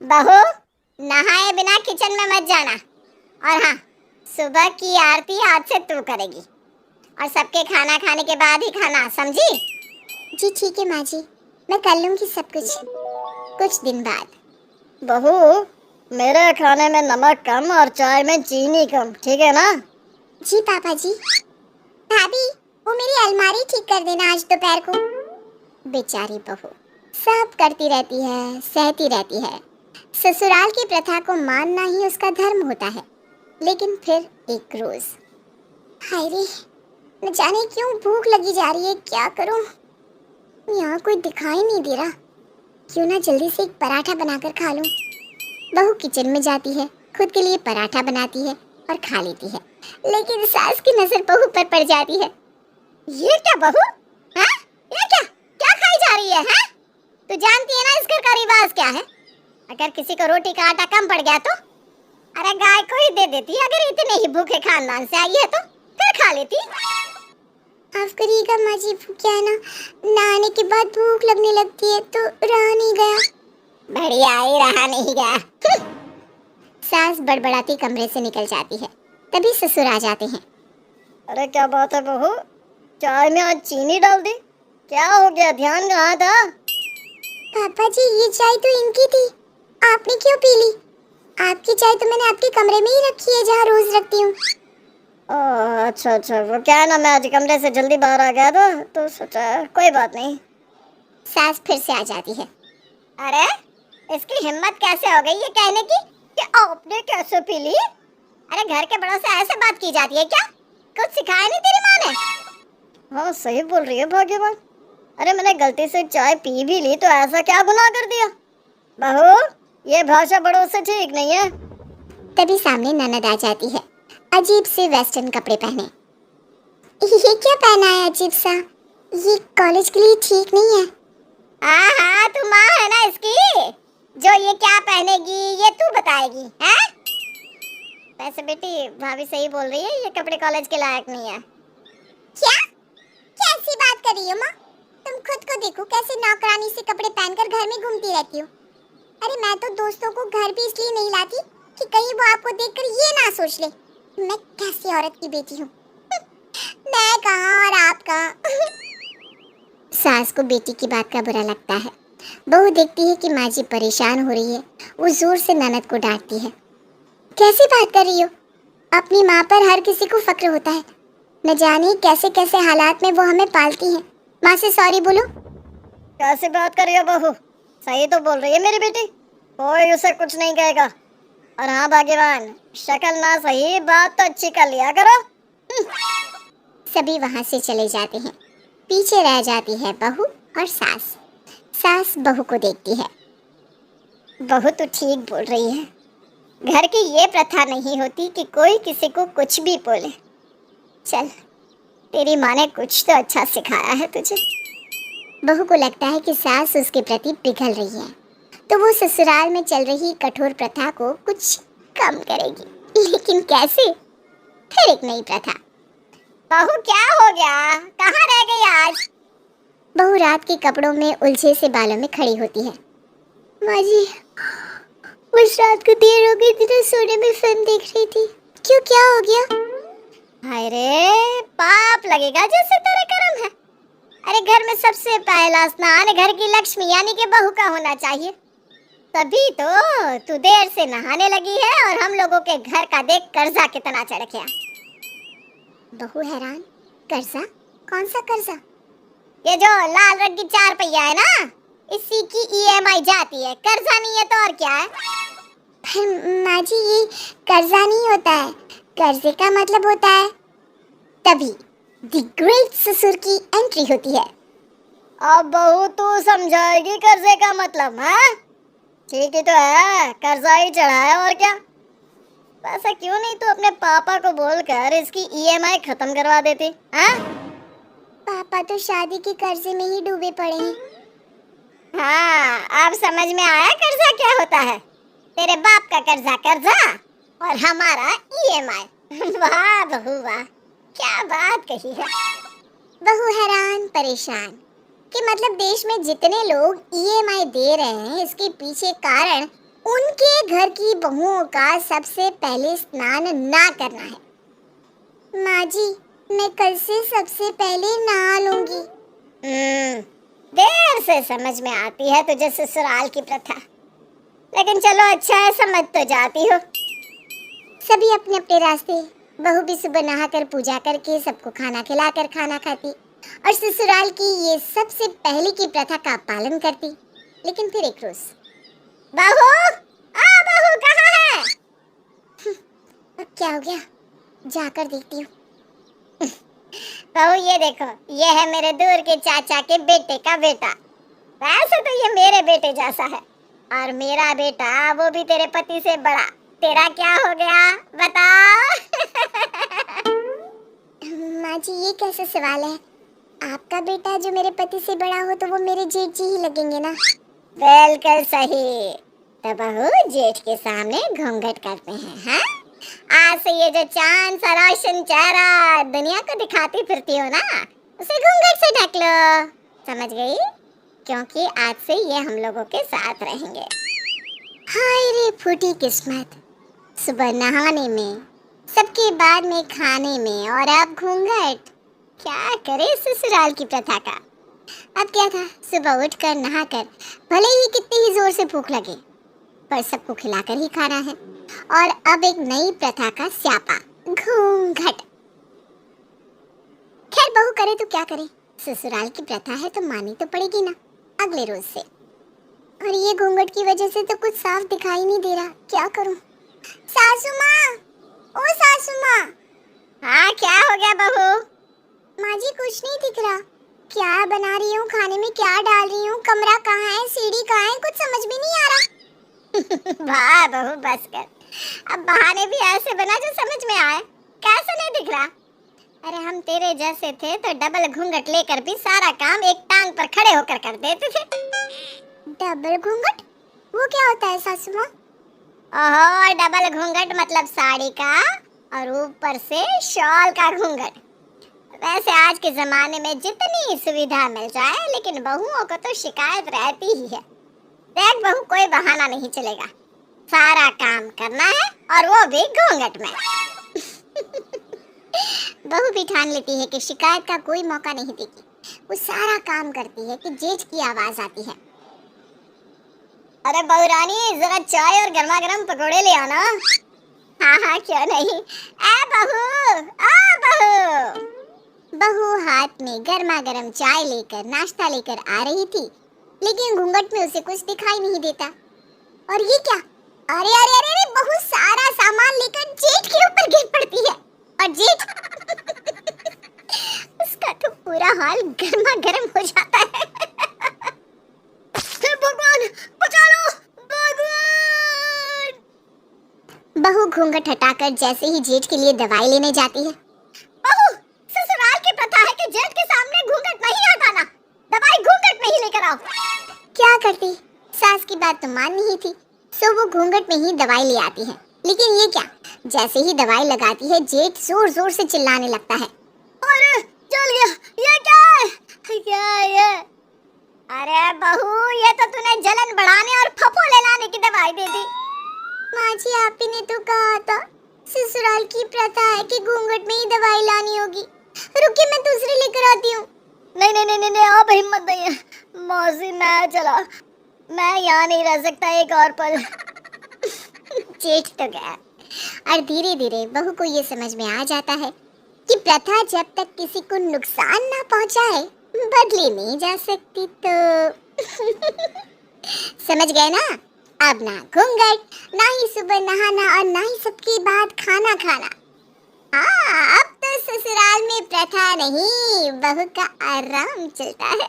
बहू, नहाए बिना किचन में मत जाना। और हाँ, सुबह की आरती आज से तू करेगी और सबके खाना खाने के बाद ही खाना, समझी? जी ठीक है माँ जी, मैं कर लूंगी सब कुछ दिन बाद। बहू, मेरे खाने में नमक कम और चाय में चीनी कम, ठीक है ना? जी पापा जी। भाभी, वो मेरी अलमारी ठीक कर देना आज दोपहर को। बेचारी बहू सब करती रहती है, सहती रहती है। ससुराल की प्रथा को मानना ही उसका धर्म होता है। लेकिन फिर एक रोज, हाय रे, न जाने क्यों भूख लगी जा रही है, क्या करूं? यहाँ कोई दिखाई नहीं दे रहा, क्यों ना जल्दी से एक पराठा बनाकर खा लूं। बहू किचन में जाती है, खुद के लिए पराठा बनाती है और खा लेती है। लेकिन सास की नजर बहू पर पड़ जाती है। ये क्या बहू? हाँ? ये क्या क्या खाई जा रही है? हाँ? तू जानती है ना इस घर का रिवाज क्या है? अगर किसी को रोटी का आटा कम पड़ गया तो अरे गाय को ही दे देती। अगर इतने ही भूखे खानदान से आई है तो फिर खा लेती। माफ करिएगा माँ जी, क्या है ना, नहाने के बाद भूख लगने लगती है तो रहा नहीं गया। बढ़िया ही रहा नहीं गया। सास बड़बड़ाती कमरे से निकल जाती है। तभी ससुर आ जाते हैं। अरे क्या बात है बहू, चाय में आज चीनी डाल दी, क्या हो गया? ध्यान कहाँ था? पापा जी, ये चाय तो इनकी थी, आपने क्यों पी ली? आपकी चाय तो मैंने आपके कमरे में ही रखी है जहाँ रोज रखती हूँ। अच्छा अच्छा, वो क्या है ना, मैं आज कमरे से जल्दी बाहर आ गया था तो सोचा कोई बात नहीं। सास फिर से आ जाती है। अरे इसकी हिम्मत कैसे हो गई ये कहने की कि आपने कैसे पी ली? अरे घर के बड़ों से ऐसे बात की जाती है क्या? कुछ सिखाया नहीं तेरी माँ ने? हाँ सही बोल रही है भाग्यवान। अरे मैंने गलती से चाय पी भी ली तो ऐसा क्या गुनाह कर दिया? बहू, ये भाषा बड़ों से ठीक नहीं है। तभी सामने ननद आ जाती है, अजीब से वेस्टर्न कपड़े पहने। ये क्या पहना है अजीब सा? ये कॉलेज के लिए ठीक नहीं है। हाँ, तू माँ है ना इसकी, जो ये क्या पहनेगी ये तू बताएगी, हैं? वैसे बेटी भाभी सही बोल रही है, ये कपड़े कॉलेज के लायक नहीं है। क्या? कैसी बात कर रही हो माँ? तुम खुद को देखो, कैसे नौकरानी से कपड़े पहनकर घर में घूमती रहती हो। अरे मैं तो दोस्तों को घर भी इसलिए नहीं लाती कि कहीं वो आपको देखकर ये ना सोच ले मैं कैसी औरत की बेटी हूँ। मैं कहाँ और आप कहाँ। सास को बेटी की बात का बुरा लगता है। बहू देखती है कि माँ जी परेशान हो रही है, वो जोर से ननद को डांटती है। कैसी बात कर रही हो? अपनी माँ पर हर किसी को फक्र होता है। न जाने कैसे कैसे हालात में वो हमें पालती है। माँ से सॉरी बोलो। कैसी बात कर रही हो बहू? सही तो बोल रही है मेरी बेटी, कोई उसे कुछ नहीं कहेगा। और हाँ भाग्यवान, शक्ल ना सही बात तो अच्छी कर लिया करो। सभी वहाँ से चले जाते हैं। पीछे रह जाती है बहू और सास। सास बहू को देखती है। बहू तो ठीक बोल रही है, घर की ये प्रथा नहीं होती कि कोई किसी को कुछ भी बोले। चल, तेरी माँ ने कुछ तो अच्छा सिखाया है तुझे। बहू को लगता है कि सास उसके प्रति पिघल रही है, तो वो ससुराल में चल रही कठोर प्रथा को कुछ कम करेगी। लेकिन कैसे? फिर एक नई प्रथा। बहू क्या हो गया, कहाँ रह गई आज? बहू रात के कपड़ों में उलझे से बालों में खड़ी होती है। माँ जी, उस रात को देर हो गई थी तो सोने में फिल्म देख रही थी। क्यों, क्या हो गया? हाय रे, पाप लगेगा जैसे तेरे कर्म है। अरे घर में सबसे पहला स्नान घर की लक्ष्मी यानी कि बहू का होना चाहिए। तभी तो तू देर से नहाने लगी है और हम लोगों के घर का देख कर्जा कितना चढ़ गया। बहू हैरान, कर्जा? कौन सा कर्जा? ये जो लाल रंग की 4 पहिया है ना, इसी की ईएमआई जाती है, कर्जा नहीं है तो और क्या है? माँ जी, ये कर्जा नहीं होता है, कर्जे का मतलब होता है। तभी द ग्रेट ससुर की एंट्री होती है। अब बहू तू समझाएगी कर्जे का मतलब? हाँ ठीक ही तो है, कर्जा ही चढ़ा है और क्या। ऐसा क्यों नहीं तू अपने पापा को बोलकर इसकी ईएमआई खत्म करवा देती? हाँ, पापा तो शादी के कर्जे में ही डूबे पड़े हैं। हाँ, अब समझ में आया कर्जा क्या होता है। तेरे बाप का कर्जा कर्जा और हमारा ईएमआई। वाह बहू वाह, क्या बात कही है। बहू हैरान परेशान कि मतलब देश में जितने लोग ईएमआई दे रहे हैं, इसके पीछे कारण उनके घर की बहुओं का सबसे पहले स्नान ना करना है। माँ जी, मैं कल से सबसे पहले नहा लूंगी। देर से समझ में आती है तुझे ससुराल की प्रथा, लेकिन चलो अच्छा है समझ तो जाती हो। सभी अपने अपने रास्ते। बहू भी सुबह नहाकर पूजा करके सबको खाना खिलाकर खाना खाती और ससुराल की ये सबसे पहले की प्रथा का पालन करती। लेकिन फिर एक रोज, बहू, बहू कहाँ है? अब क्या हो गया, जाकर देखती हूँ। बहू ये देखो, ये है मेरे दूर के चाचा के बेटे का बेटा। वैसे तो ये मेरे बेटे जैसा है, और मेरा बेटा वो भी तेरे पति से बड़ा। तेरा क्या हो गया बता? माँ जी, ये कैसा सवाल है? आपका बेटा जो मेरे पति से बड़ा हो तो वो मेरे जेठ जी ही लगेंगे ना। बिल्कुल सही। तो बहू जेठ के सामने घूंघट करते हैं, हाँ? आज से ये जो चांद सा रोशन चेहरा दुनिया को दिखाती फिरती हो ना, उसे घूंघट से ढक लो। समझ गई? क्योंकि आज से ये हम लोगों के साथ रहेंगे। हाय रे फूटी किस्मत, सुबह नहाने में, सबके बाद में खाने में, और अब घूंघट। क्या करे ससुराल की प्रथा का। अब क्या था, सुबह उठकर नहाकर, भले ही कितनी ही जोर से भूख लगे, पर सबको खिलाकर ही खाना है। और अब एक नई प्रथा का स्यापा, घूंघट। खैर बहू करे तो क्या करे, ससुराल की प्रथा है तो मानी तो पड़ेगी ना अगले रोज से। और ये घूंघट की वजह से तो कुछ साफ दिखाई नहीं दे रहा, क्या करूं? सासू माँ, ओ सासू माँ। हाँ क्या हो गया बहू? माँ जी कुछ नहीं दिख रहा, क्या बना रही हूँ, खाने में क्या डाल रही हूँ, कमरा कहाँ है, सीढ़ी कहाँ है, कुछ समझ में नहीं आ रहा। वाह बहू बस कर, अब बहाने भी ऐसे बना जो समझ में आए। कैसे नहीं दिख रहा? अरे हम तेरे जैसे थे तो डबल घूंघट लेकर भी सारा काम एक टांग पर खड़े होकर कर देते थे। डबल घूंघट? वो क्या होता है सासू माँ? ओहो, डबल घूंघट मतलब साड़ी का और ऊपर से शॉल का घूंघट। वैसे आज के जमाने में जितनी सुविधा मिल जाए, लेकिन बहुओं को तो शिकायत रहती ही है। देख बहू, कोई बहाना नहीं चलेगा, सारा काम करना है और वो भी घूंघट में। बहू भी ठान लेती है कि शिकायत का कोई मौका नहीं देगी। वो सारा काम करती है कि जेठ की आवाज आती है, अरे बहू रानी जरा चाय और गर्मा गर्म पकौड़े ले आना। हाँ हाँ क्यों नहीं। ए बहू, बहू। बहू हाथ में गर्मा गर्म चाय लेकर नाश्ता लेकर आ रही थी, लेकिन घूंघट में उसे कुछ दिखाई नहीं देता। और ये क्या, अरे अरे अरे अरे, बहू सारा सामान लेकर जेठ के ऊपर गिर पड़ती है, और जेठ उसका तो पूरा हाल गर्मा गर्म हो जाता है। भगवान बचा लो, भगवान। बहू घूंघट हटाकर जैसे ही जेठ के लिए दवाई लेने जाती है, बहू ससुराल की प्रथा है कि जेठ के सामने घूंघट नहीं हटाना, दवाई घूंघट में ही लेकर आओ। क्या करती, सास की बात तो मान नहीं थी, सो वो घूंघट में ही दवाई ले आती है। लेकिन ये क्या, जैसे ही दवाई लगाती है जेठ जोर जोर से चिल्लाने लगता है, अरे चल गया, ये क्या है? क्या है ये? अरे बहू ये तो तूने जलन बढ़ाने और फफोले लाने की दवाई दे दी। माँ जी आप ही ने तो कहा था ससुराल की प्रथा है कि घूंघट में ही दवाई लानी होगी। रुकिए मैं दूसरी लेकर आती हूँ। नहीं नहीं नहीं नहीं, अब हिम्मत नहीं है मौसी, मैं चला, मैं यहाँ नहीं रह सकता एक और पल। जेठ तो गया और धीरे धीरे बहू को ये समझ में आ जाता है कि प्रथा जब तक किसी को नुकसान ना पहुंचाए बदली नहीं जा सकती। तो समझ गए ना, अब ना घूंघट, ना ही सुबह नहाना और ना ही सबके बाद खाना खाना। हाँ अब तो ससुराल में प्रथा नहीं, बहू का आराम चलता है।